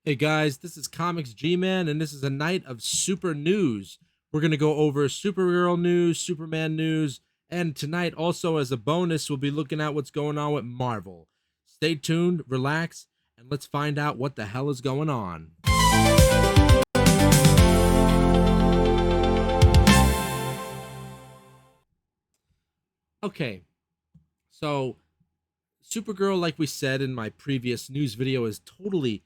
Hey guys, this is Comics G-Man, and this is a night of super news. We're going to go over Supergirl news, Superman news, and tonight, also as a bonus, we'll be looking at what's going on with Marvel. Stay tuned, relax, and let's find out what the hell is going on. Okay, so Supergirl, like we said in my previous news video, is totally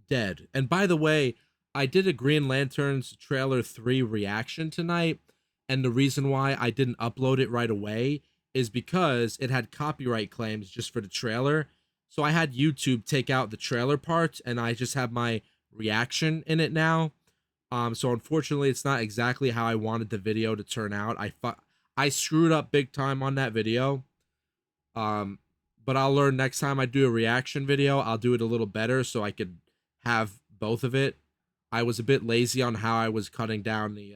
dead. And by the way, I did a Green Lanterns trailer 3 reaction tonight, and the reason why I didn't upload it right away is because it had copyright claims just for the trailer. So I had YouTube take out the trailer part, and I just have my reaction in it now. So unfortunately, it's not exactly how I wanted the video to turn out. I screwed up big time on that video. Um, but I'll learn next time I do a reaction video, I'll do it a little better so I could have both of it. I was a bit lazy on how I was cutting down the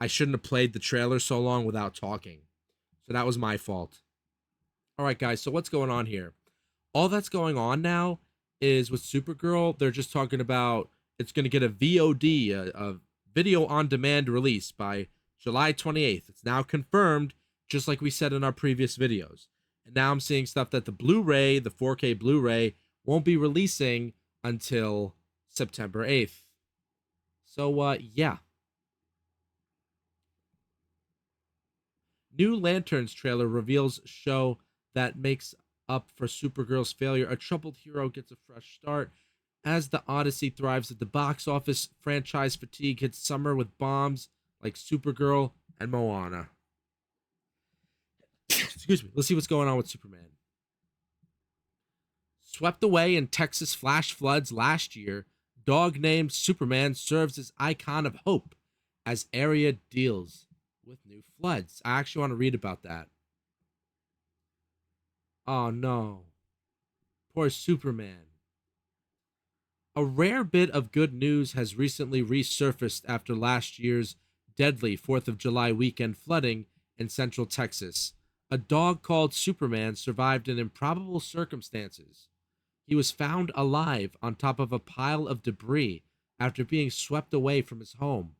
I shouldn't have played the trailer so long without talking. So that was my fault. All right, guys, so what's going on here? All that's going on now is with Supergirl, they're just talking about it's going to get a VOD, a video on demand release by July 28th. It's now confirmed, just like we said in our previous videos. And now I'm seeing stuff that the Blu-ray, the 4K Blu-ray, won't be releasing until September 8th. So, yeah. New Lanterns trailer reveals show that makes up for Supergirl's failure. A troubled hero gets a fresh start. As the Odyssey thrives at the box office, franchise fatigue hits summer with bombs like Supergirl and Moana. Excuse me. Let's see what's going on with Superman. Swept away in Texas flash floods last year, dog named Superman serves as icon of hope as area deals with new floods. I actually want to read about that. Oh no. Poor Superman. A rare bit of good news has recently resurfaced after last year's deadly 4th of July weekend flooding in central Texas. A dog called Superman survived in improbable circumstances. He was found alive on top of a pile of debris after being swept away from his home,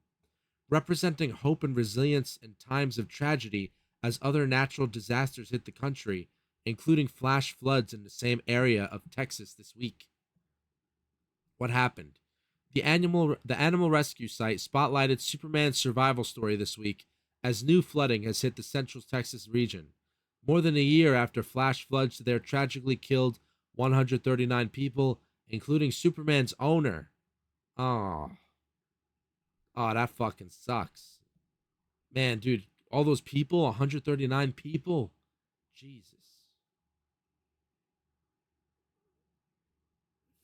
representing hope and resilience in times of tragedy as other natural disasters hit the country, including flash floods in the same area of Texas this week. What happened? The animal rescue site spotlighted Superman's survival story this week as new flooding has hit the central Texas region. More than a year after flash floods there tragically killed 139 people, including Superman's owner. Oh, that fucking sucks. Man, dude, all those people, 139 people. Jesus.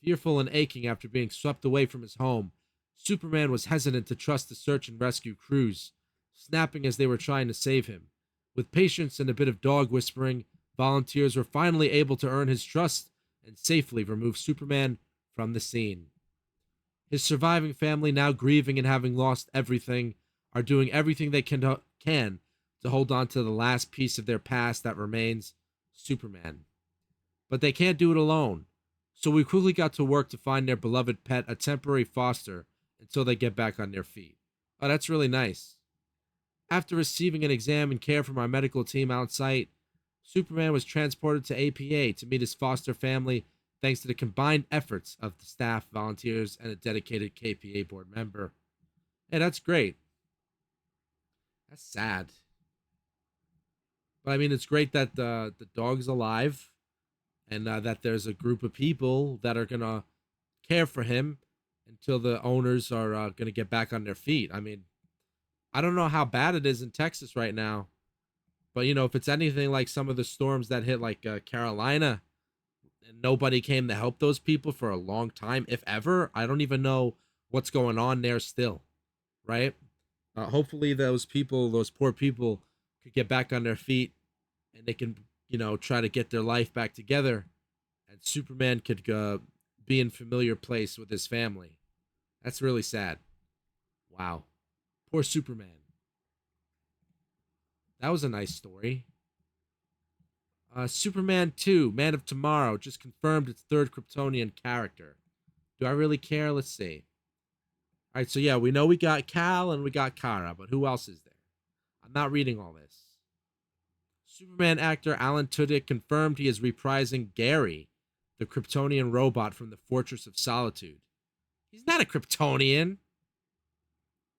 Fearful and aching after being swept away from his home, Superman was hesitant to trust the search and rescue crews, snapping as they were trying to save him. With patience and a bit of dog whispering, volunteers were finally able to earn his trust and safely remove Superman from the scene. His surviving family, now grieving and having lost everything, are doing everything they can to hold on to the last piece of their past that remains Superman. But they can't do it alone. So we quickly got to work to find their beloved pet a temporary foster until they get back on their feet. Oh, that's really nice. After receiving an exam and care from our medical team on site, Superman was transported to APA to meet his foster family thanks to the combined efforts of the staff, volunteers, and a dedicated KPA board member. Hey, that's great. That's sad. But I mean, it's great that the dog's alive and that there's a group of people that are going to care for him until the owners are going to get back on their feet. I mean, I don't know how bad it is in Texas right now, but you know, if it's anything like some of the storms that hit like Carolina, and nobody came to help those people for a long time, if ever, I don't even know what's going on there still, right? Hopefully those people, those poor people, could get back on their feet and they can, you know, try to get their life back together, and Superman could be in familiar place with his family. That's really sad. Wow. Poor Superman. That was a nice story. Superman 2, Man of Tomorrow, just confirmed its third Kryptonian character. Do I really care? Let's see. All right, so yeah, we know we got Cal and we got Kara, but who else is there? I'm not reading all this. Superman actor Alan Tudyk confirmed he is reprising Gary, the Kryptonian robot from the Fortress of Solitude. He's not a Kryptonian.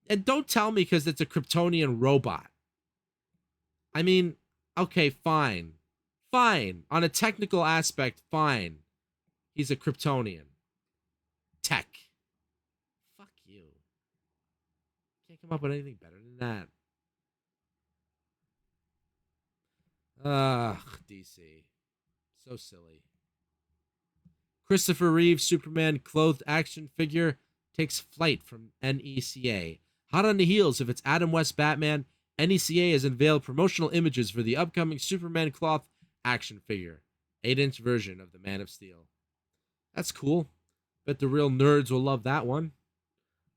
And don't tell me because it's a Kryptonian robot. I mean, okay, fine. Fine. On a technical aspect, fine. He's a Kryptonian. Tech. Fuck you. Can't come up with anything better than that. Ugh, DC. So silly. Christopher Reeve's Superman clothed action figure takes flight from NECA. Hot on the heels of its Adam West Batman, NECA has unveiled promotional images for the upcoming Superman cloth action figure, 8-inch version of the Man of Steel. That's cool. Bet the real nerds will love that one.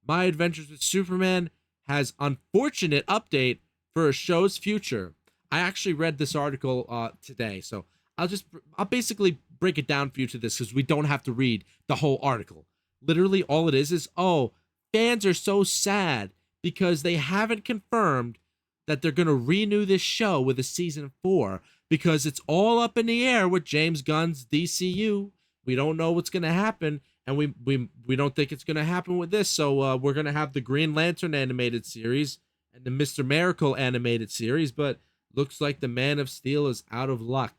My Adventures with Superman has unfortunate update for a show's future. I actually read this article today, so I'll basically break it down for you to this because we don't have to read the whole article. Literally, all it is, oh, fans are so sad because they haven't confirmed that they're going to renew this show with a season 4 because it's all up in the air with James Gunn's DCU. We don't know what's going to happen, and we don't think it's going to happen with this. So we're going to have the Green Lantern animated series and the Mr. Miracle animated series, but looks like the Man of Steel is out of luck.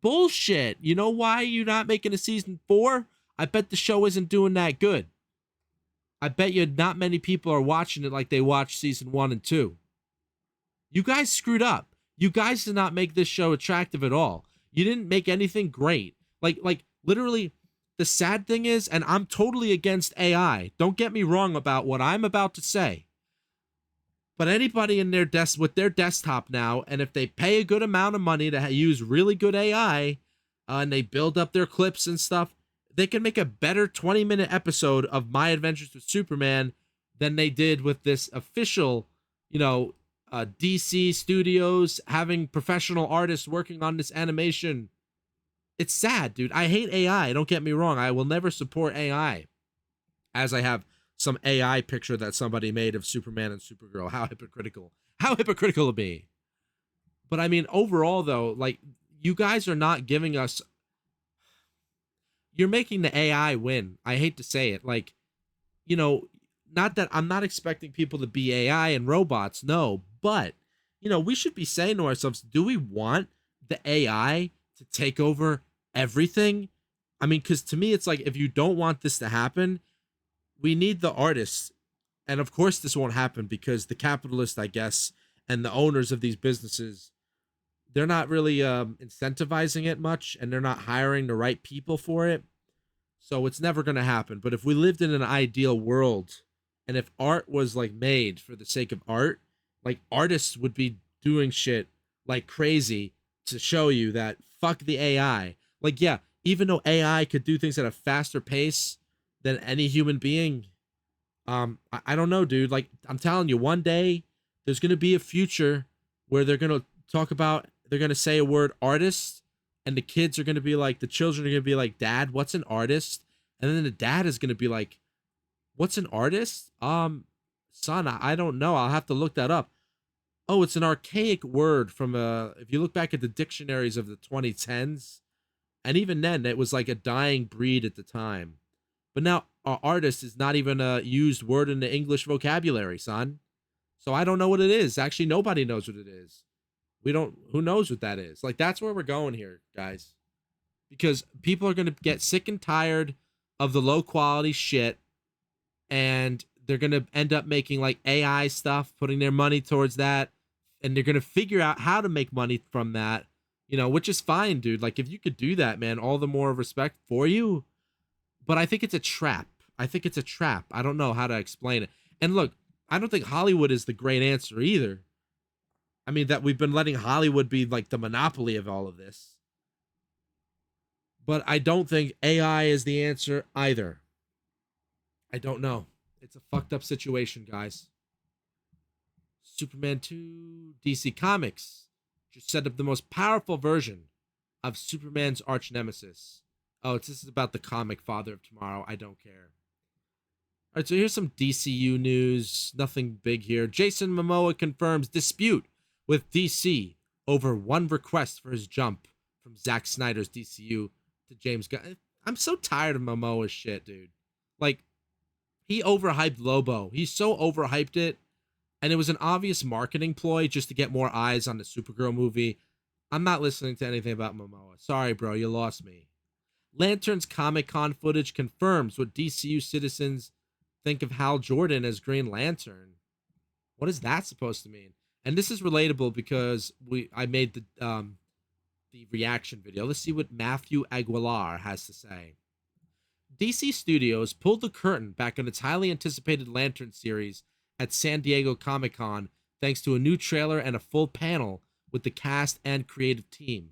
Bullshit. You know why you're not making a season 4? I bet the show isn't doing that good. I bet you not many people are watching it like they watched season 1 and 2. You guys screwed up. You guys did not make this show attractive at all. You didn't make anything great. Like literally, the sad thing is, and I'm totally against AI. Don't get me wrong about what I'm about to say. But anybody in their with their desktop now, and if they pay a good amount of money to use really good AI, and they build up their clips and stuff, they can make a better 20-minute episode of My Adventures with Superman than they did with this official, DC Studios having professional artists working on this animation. It's sad, dude. I hate AI. Don't get me wrong. I will never support AI, as I have some AI picture that somebody made of Superman and Supergirl. How hypocritical. How hypocritical to be. But I mean, overall, though, like, you guys are not giving us... You're making the AI win. I hate to say it. Like, not that I'm not expecting people to be AI and robots, no. But, we should be saying to ourselves, do we want the AI to take over everything? I mean, because to me, it's like, if you don't want this to happen, we need the artists. And of course, this won't happen because the capitalists, I guess, and the owners of these businesses, they're not really incentivizing it much, and they're not hiring the right people for it. So it's never going to happen. But if we lived in an ideal world, and if art was like made for the sake of art, like artists would be doing shit like crazy to show you that fuck the AI. Like, yeah, even though AI could do things at a faster pace than any human being, I don't know, dude. Like, I'm telling you, one day there's going to be a future where they're going to they're going to say a word artist, and the kids are going to be like, the children are going to be like, Dad, what's an artist? And then the dad is going to be like, what's an artist? Son, I don't know. I'll have to look that up. Oh, it's an archaic word from if you look back at the dictionaries of the 2010s, and even then it was like a dying breed at the time. But now artist is not even a used word in the English vocabulary, son. So I don't know what it is. Actually, nobody knows what it is. Who knows what that is? Like, that's where we're going here, guys. Because people are going to get sick and tired of the low quality shit, and they're going to end up making like AI stuff, putting their money towards that, and they're going to figure out how to make money from that, which is fine, dude. Like, if you could do that, man, all the more respect for you. But I think it's a trap. I don't know how to explain it. And look, I don't think Hollywood is the great answer either. I mean, that we've been letting Hollywood be like the monopoly of all of this. But I don't think AI is the answer either. I don't know. It's a fucked up situation, guys. Superman 2 DC Comics just set up the most powerful version of Superman's arch nemesis, Oh, this is about the comic Father of Tomorrow. I don't care. All right, so here's some DCU news. Nothing big here. Jason Momoa confirms dispute with DC over one request for his jump from Zack Snyder's DCU to James Gunn. I'm so tired of Momoa's shit, dude. Like, he overhyped Lobo. He so overhyped it, and it was an obvious marketing ploy just to get more eyes on the Supergirl movie. I'm not listening to anything about Momoa. Sorry, bro, you lost me. Lantern's Comic Con footage confirms what DCU citizens think of Hal Jordan as Green Lantern. What is that supposed to mean? And this is relatable because I made the reaction video. Let's see what Matthew Aguilar has to say. DC Studios pulled the curtain back on its highly anticipated Lantern series at San Diego Comic-Con thanks to a new trailer and a full panel with the cast and creative team.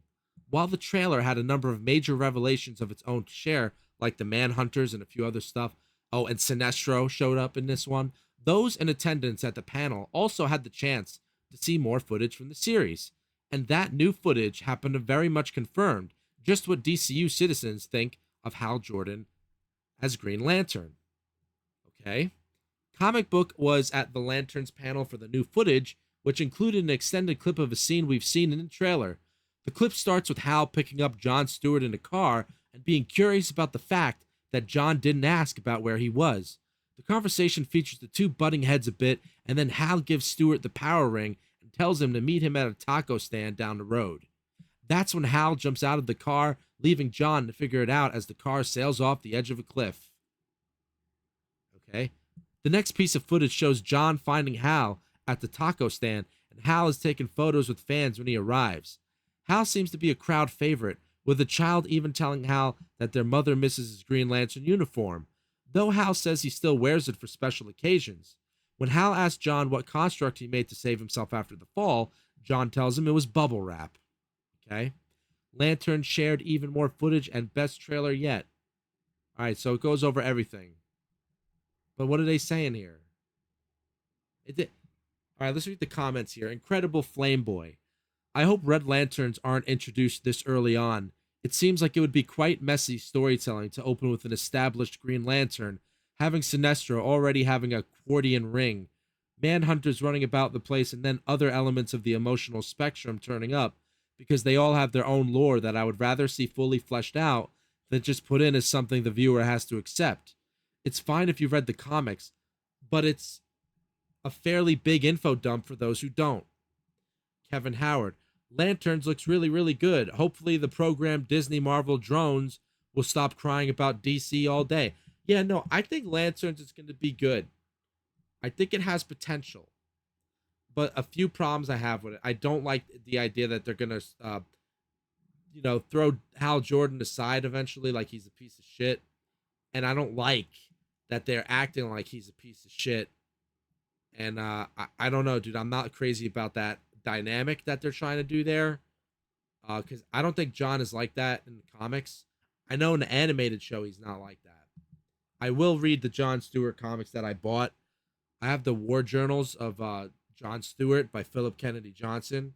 While the trailer had a number of major revelations of its own to share, like the Manhunters and a few other stuff, oh, and Sinestro showed up in this one, those in attendance at the panel also had the chance to see more footage from the series. And that new footage happened to very much confirmed just what DCU citizens think of Hal Jordan as Green Lantern. Okay. Comic Book was at the Lanterns panel for the new footage, which included an extended clip of a scene we've seen in the trailer. The clip starts with Hal picking up John Stewart in a car and being curious about the fact that John didn't ask about where he was. The conversation features the two butting heads a bit, and then Hal gives Stewart the power ring and tells him to meet him at a taco stand down the road. That's when Hal jumps out of the car, leaving John to figure it out as the car sails off the edge of a cliff. Okay. The next piece of footage shows John finding Hal at the taco stand, and Hal is taking photos with fans when he arrives. Hal seems to be a crowd favorite, with a child even telling Hal that their mother misses his Green Lantern uniform, though Hal says he still wears it for special occasions. When Hal asks John what construct he made to save himself after the fall, John tells him it was bubble wrap. Okay? Lantern shared even more footage and best trailer yet. Alright, so it goes over everything. But what are they saying here? Alright, let's read the comments here. Incredible Flame Boy. I hope Red Lanterns aren't introduced this early on. It seems like it would be quite messy storytelling to open with an established Green Lantern, having Sinestro already having a accordion ring, Manhunters running about the place, and then other elements of the emotional spectrum turning up, because they all have their own lore that I would rather see fully fleshed out than just put in as something the viewer has to accept. It's fine if you've read the comics, but it's a fairly big info dump for those who don't. Kevin Howard. Lanterns looks really, really good. Hopefully the program Disney Marvel drones will stop crying about DC all day. Yeah, no, I think Lanterns is going to be good. I think it has potential. But a few problems I have with it. I don't like the idea that they're going to, throw Hal Jordan aside eventually like he's a piece of shit. And I don't like that they're acting like he's a piece of shit. And I don't know, dude. I'm not crazy about that dynamic that they're trying to do there, because I don't think John is like that in the comics. I know in the animated show he's not like that. I will read the John Stewart comics that I bought. I have the War Journals of John Stewart by Philip Kennedy Johnson,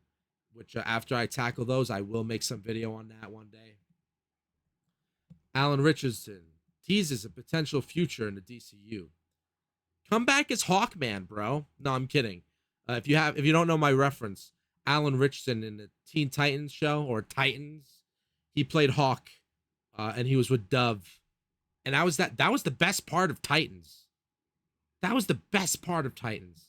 which after I tackle those, I will make some video on that one day. Alan Richardson teases a potential future in the DCU. Come back as Hawkman, bro. No, I'm kidding. If you don't know my reference, Alan Richardson in the Teen Titans show, or Titans, he played Hawk, and he was with Dove, and that was the best part of Titans. That was the best part of Titans.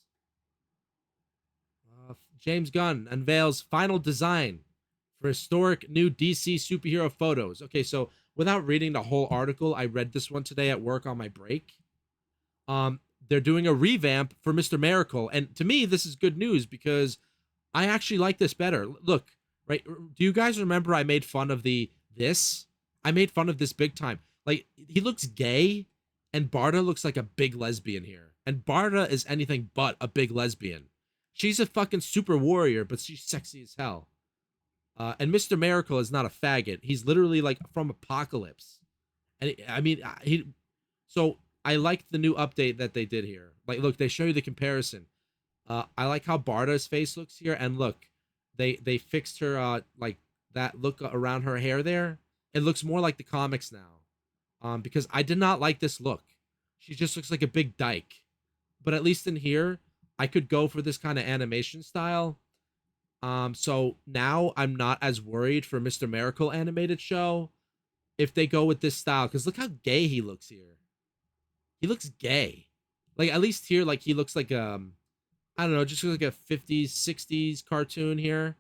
James Gunn unveils final design for historic new DC superhero photos. Okay, so without reading the whole article, I read this one today at work on my break. They're doing a revamp for Mr. Miracle. And to me, this is good news because I actually like this better. Look, right? Do you guys remember I made fun of this? I made fun of this big time. Like, he looks gay, and Barda looks like a big lesbian here. And Barda is anything but a big lesbian. She's a fucking super warrior, but she's sexy as hell. And Mr. Miracle is not a faggot. He's literally like from Apocalypse. And so I like the new update that they did here. Like, look, they show you the comparison. I like how Barda's face looks here, and look, they fixed her like that look around her hair there. It looks more like the comics now. Because I did not like this look. She just looks like a big dyke. But at least in here, I could go for this kind of animation style. So now I'm not as worried for Mr. Miracle animated show if they go with this style. Because look how gay he looks here. He looks gay. Like at least here, like he looks like I don't know, just like a 50s, 60s cartoon here.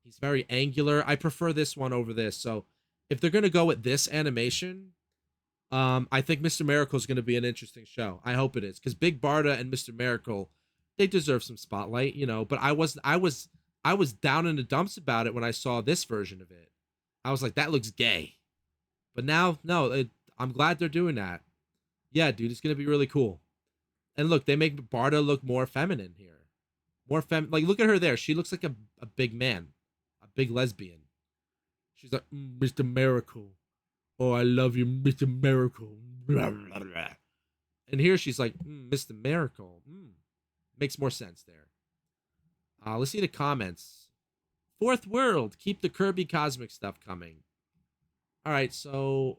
He's very angular. I prefer this one over this. So if they're gonna go with this animation, I think Mr. Miracle is gonna be an interesting show. I hope it is, because Big Barda and Mr. Miracle, they deserve some spotlight, you know. But I was down in the dumps about it when I saw this version of it. I was like, that looks gay. But now, no, I'm glad they're doing that. Yeah, dude, it's gonna be really cool. And look, they make Barda look more feminine here. More like look at her there. She looks like a big man, a big lesbian. She's like, Mr. Miracle. Oh, I love you, Mr. Miracle. Blah, blah, blah. And here she's like, Mr. Miracle. Makes more sense there. Let's see the comments. Fourth World, keep the Kirby Cosmic stuff coming. All right, so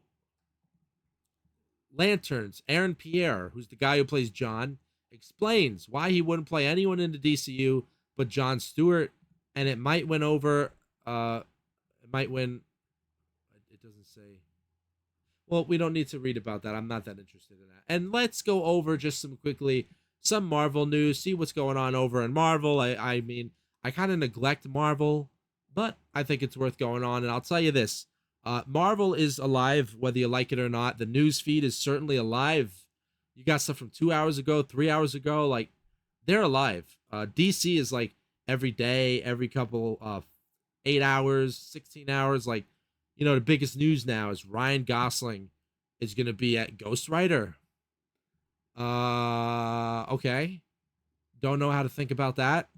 Lanterns, Aaron Pierre, who's the guy who plays John, explains why he wouldn't play anyone in the DCU but John Stewart, and it might win over. It might win. It doesn't say. Well, we don't need to read about that. I'm not that interested in that. And let's go over just some Marvel news. See what's going on over in Marvel. I mean, I kind of neglect Marvel, but I think it's worth going on. And I'll tell you this. Marvel is alive, whether you like it or not. The news feed is certainly alive. You got stuff from 2 hours ago, 3 hours ago. Like, they're alive. DC is like every day, every couple 8 hours, 16 hours. Like, you know, the biggest news now is Ryan Gosling is going to be at Ghost Rider. Okay. Don't know how to think about that.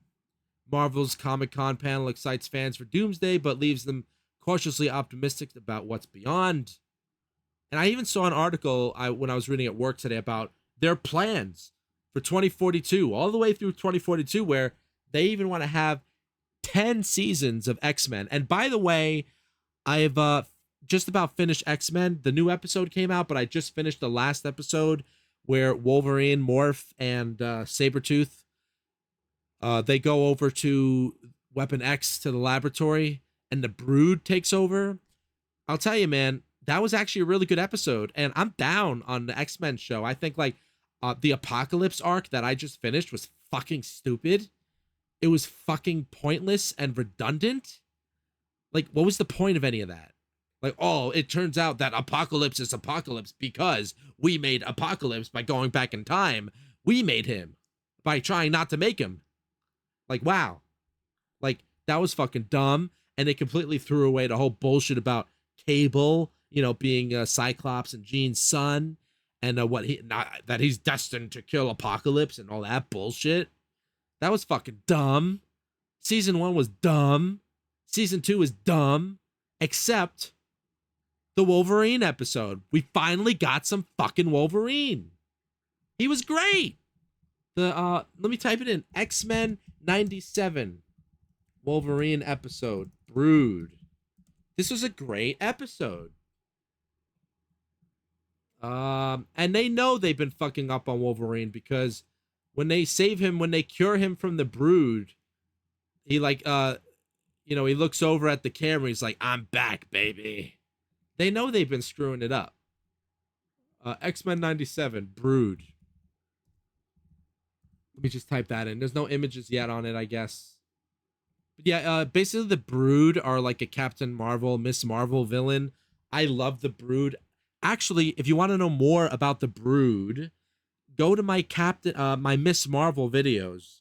Marvel's Comic-Con panel excites fans for Doomsday, but leaves them cautiously optimistic about what's beyond. And I even saw an article when I was reading at work today about their plans for 2042, all the way through 2042, where they even want to have 10 seasons of X-Men. And by the way, I've just about finished X-Men. The new episode came out, but I just finished the last episode where Wolverine, Morph, and Sabretooth, they go over to Weapon X to the laboratory, and the Brood takes over. I'll tell you, man, that was actually a really good episode, and I'm down on the X-Men show. I think, like, the Apocalypse arc that I just finished was fucking stupid. It was fucking pointless and redundant. Like, what was the point of any of that? Like, oh, it turns out that Apocalypse is Apocalypse because we made Apocalypse by going back in time. We made him by trying not to make him. Like, wow. Like, that was fucking dumb. And they completely threw away the whole bullshit about Cable, you know, being Cyclops and Jean's son, and that he's destined to kill Apocalypse and all that bullshit. That was fucking dumb. Season 1 was dumb. Season 2 was dumb, except the Wolverine episode. We finally got some fucking Wolverine. He was great. Let me type it in. X-Men 97 Wolverine episode. Brood. This was a great episode. And they know they've been fucking up on Wolverine, because when they save him, when they cure him from the Brood, he like you know, he looks over at the camera, he's like, I'm back, baby. They know they've been screwing it up. X-Men 97 Brood. Let me just type that in. There's no images yet on it, I guess. But yeah, basically the Brood are like a Captain Marvel, Miss Marvel villain. I love the Brood. Actually, if you want to know more about the Brood, go to my my Miss Marvel videos.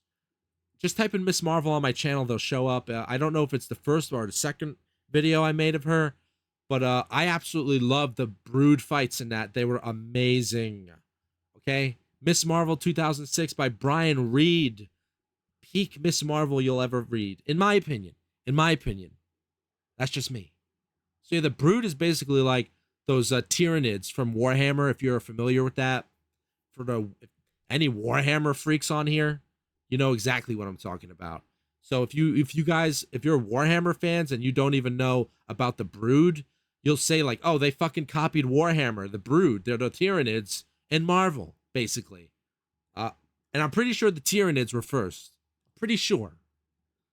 Just type in Miss Marvel on my channel, they'll show up. I don't know if it's the first or the second video I made of her, but I absolutely love the Brood fights in that. They were amazing. Okay? Miss Marvel 2006 by Brian Reed. Peak Miss Marvel you'll ever read, in my opinion. In my opinion. That's just me. So yeah, the Brood is basically like those Tyranids from Warhammer, if you're familiar with that. For any Warhammer freaks on here, you know exactly what I'm talking about. So if you're Warhammer fans and you don't even know about the Brood, you'll say like, oh, they fucking copied Warhammer, the Brood, they're the Tyranids in Marvel, basically. Uh, and I'm pretty sure the Tyranids were first. Pretty sure.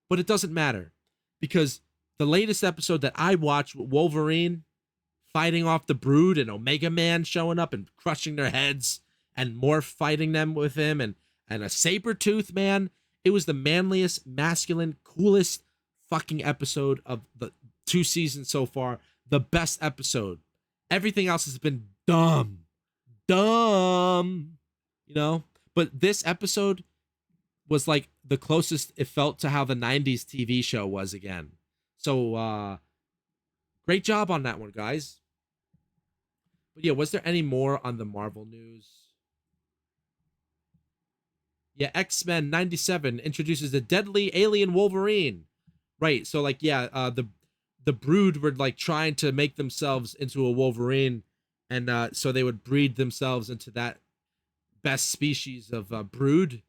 But it doesn't matter because the latest episode that I watched with Wolverine fighting off the Brood and Omega Man showing up and crushing their heads and Morph fighting them with him and a Sabretooth, man, it was the manliest, masculine, coolest fucking episode of the 2 seasons so far. The best episode. Everything else has been dumb. Dumb. You know? But this episode was like the closest it felt to how the 90s TV show was again. So, great job on that one, guys. But yeah, was there any more on the Marvel news? Yeah, X-Men 97 introduces the deadly alien Wolverine. Right, so like, yeah, the Brood were like trying to make themselves into a Wolverine, and so they would breed themselves into that best species of Brood,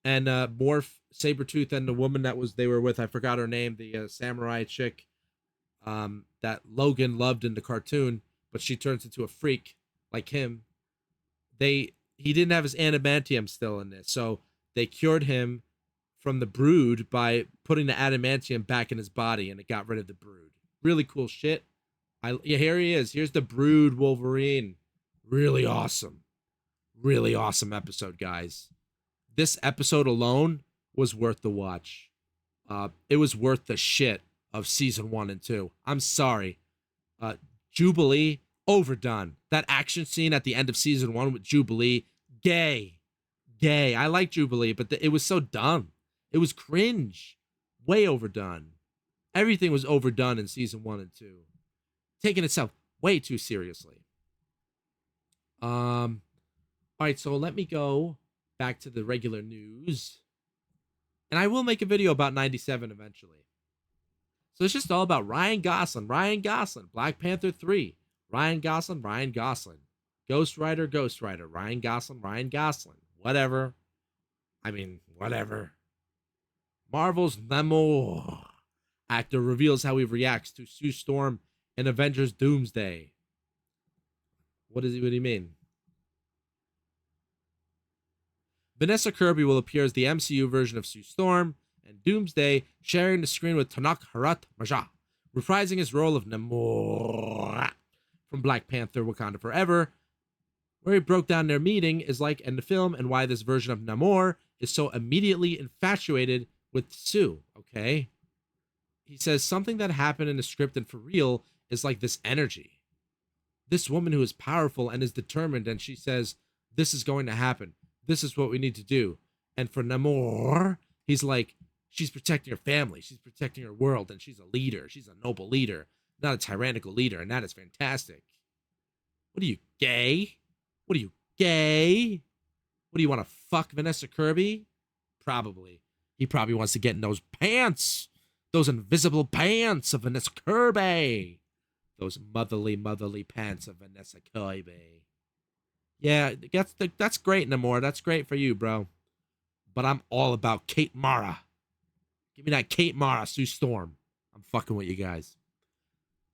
and Morph, Sabretooth, and the woman that they were with, I forgot her name, the samurai chick that Logan loved in the cartoon, but she turns into a freak like him. He didn't have his adamantium still in this, so they cured him from the Brood by putting the adamantium back in his body, and it got rid of the Brood. Really cool shit. Yeah, here he is. Here's the Brood Wolverine. Really awesome. Really awesome episode, guys. This episode alone was worth the watch. It was worth the shit of season 1 and 2. I'm sorry. Jubilee, overdone. That action scene at the end of season 1 with Jubilee, gay. I like Jubilee, but it was so dumb. It was cringe. Way overdone. Everything was overdone in season 1 and 2. Taking itself way too seriously. All right, so let me go back to the regular news. And I will make a video about 97 eventually. So it's just all about Ryan Gosling. Black Panther 3. Ryan Gosling. Ghost Rider. Ryan Gosling. Whatever. I mean, whatever. Marvel's Namor actor reveals how he reacts to Sue Storm in Avengers Doomsday. What do you mean? Vanessa Kirby will appear as the MCU version of Sue Storm and Doomsday, sharing the screen with Tanak Harat Maja, reprising his role of Namor from Black Panther Wakanda Forever, where he broke down their meeting is like in the film and why this version of Namor is so immediately infatuated with Sue, okay? He says something that happened in the script and for real is like this energy. This woman who is powerful and is determined, and she says, this is going to happen. This is what we need to do. And for Namor, he's like, she's protecting her family. She's protecting her world. And she's a leader. She's a noble leader, not a tyrannical leader. And that is fantastic. What are you, gay? What are you, gay? What do you want to fuck Vanessa Kirby? Probably. He probably wants to get in those pants. Those invisible pants of Vanessa Kirby. Those motherly pants of Vanessa Kirby. Yeah, that's great, Namor. That's great for you, bro. But I'm all about Kate Mara. Give me that Kate Mara, Sue Storm. I'm fucking with you guys.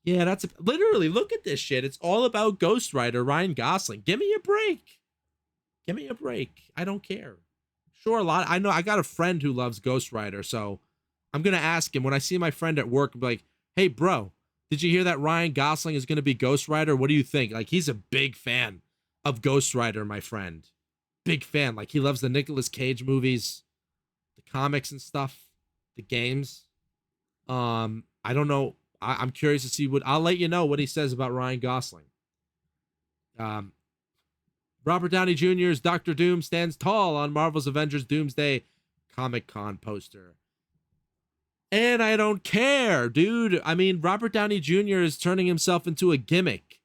Yeah, that's literally, look at this shit. It's all about Ghost Rider, Ryan Gosling. Give me a break. Give me a break. I don't care. Sure, I know I got a friend who loves Ghost Rider, so I'm going to ask him when I see my friend at work, and be like, hey, bro, did you hear that Ryan Gosling is going to be Ghost Rider? What do you think? Like, he's a big fan of Ghost Rider, my friend. Big fan. Like, he loves the Nicolas Cage movies, the comics and stuff, the games. I don't know. I'm curious to see I'll let you know what he says about Ryan Gosling. Robert Downey Jr.'s Doctor Doom stands tall on Marvel's Avengers Doomsday Comic-Con poster. And I don't care, dude. I mean, Robert Downey Jr. is turning himself into a gimmick.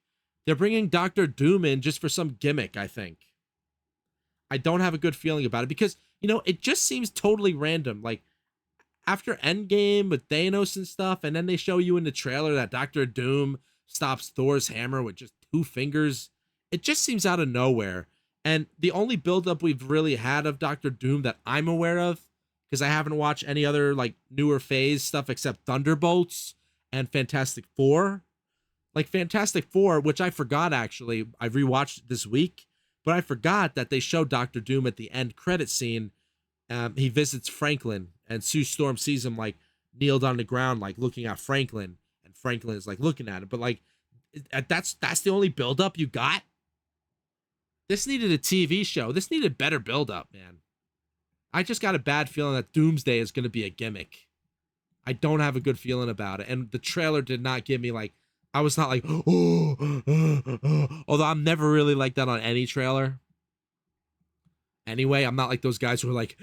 They're bringing Doctor Doom in just for some gimmick, I think. I don't have a good feeling about it because, you know, it just seems totally random. Like, after Endgame with Thanos and stuff, and then they show you in the trailer that Doctor Doom stops Thor's hammer with just 2 fingers. It just seems out of nowhere. And the only buildup we've really had of Doctor Doom that I'm aware of, because I haven't watched any other like newer phase stuff except Thunderbolts and Fantastic Four. Like Fantastic Four, which I forgot actually. I rewatched it this week, but I forgot that they showed Doctor Doom at the end credit scene. He visits Franklin, and Sue Storm sees him like kneeled on the ground, like looking at Franklin, and Franklin is like looking at him. But like, that's the only buildup you got. This needed a TV show. This needed better buildup, man. I just got a bad feeling that Doomsday is going to be a gimmick. I don't have a good feeling about it, and the trailer did not give me like. I was not like, oh, although I'm never really like that on any trailer. Anyway, I'm not like those guys who are like,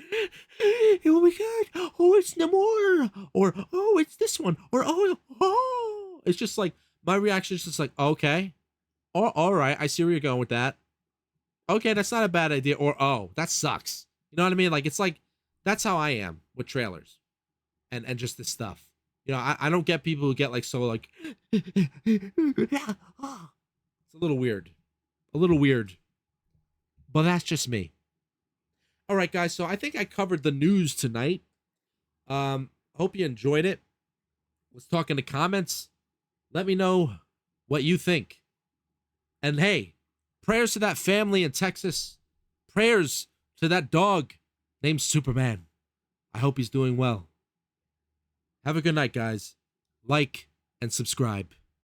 oh my god, oh, it's Namor, or oh, it's this one, or oh. It's just like, my reaction is just like, okay, or all right, I see where you're going with that. Okay, that's not a bad idea, or oh, that sucks. You know what I mean? Like, it's like, that's how I am with trailers and just this stuff. You know, I don't get people who get like so like, it's a little weird. A little weird. But that's just me. All right, guys, so I think I covered the news tonight. Hope you enjoyed it. Let's talk in the comments. Let me know what you think. And hey, prayers to that family in Texas. Prayers to that dog named Superman. I hope he's doing well. Have a good night, guys. Like and subscribe.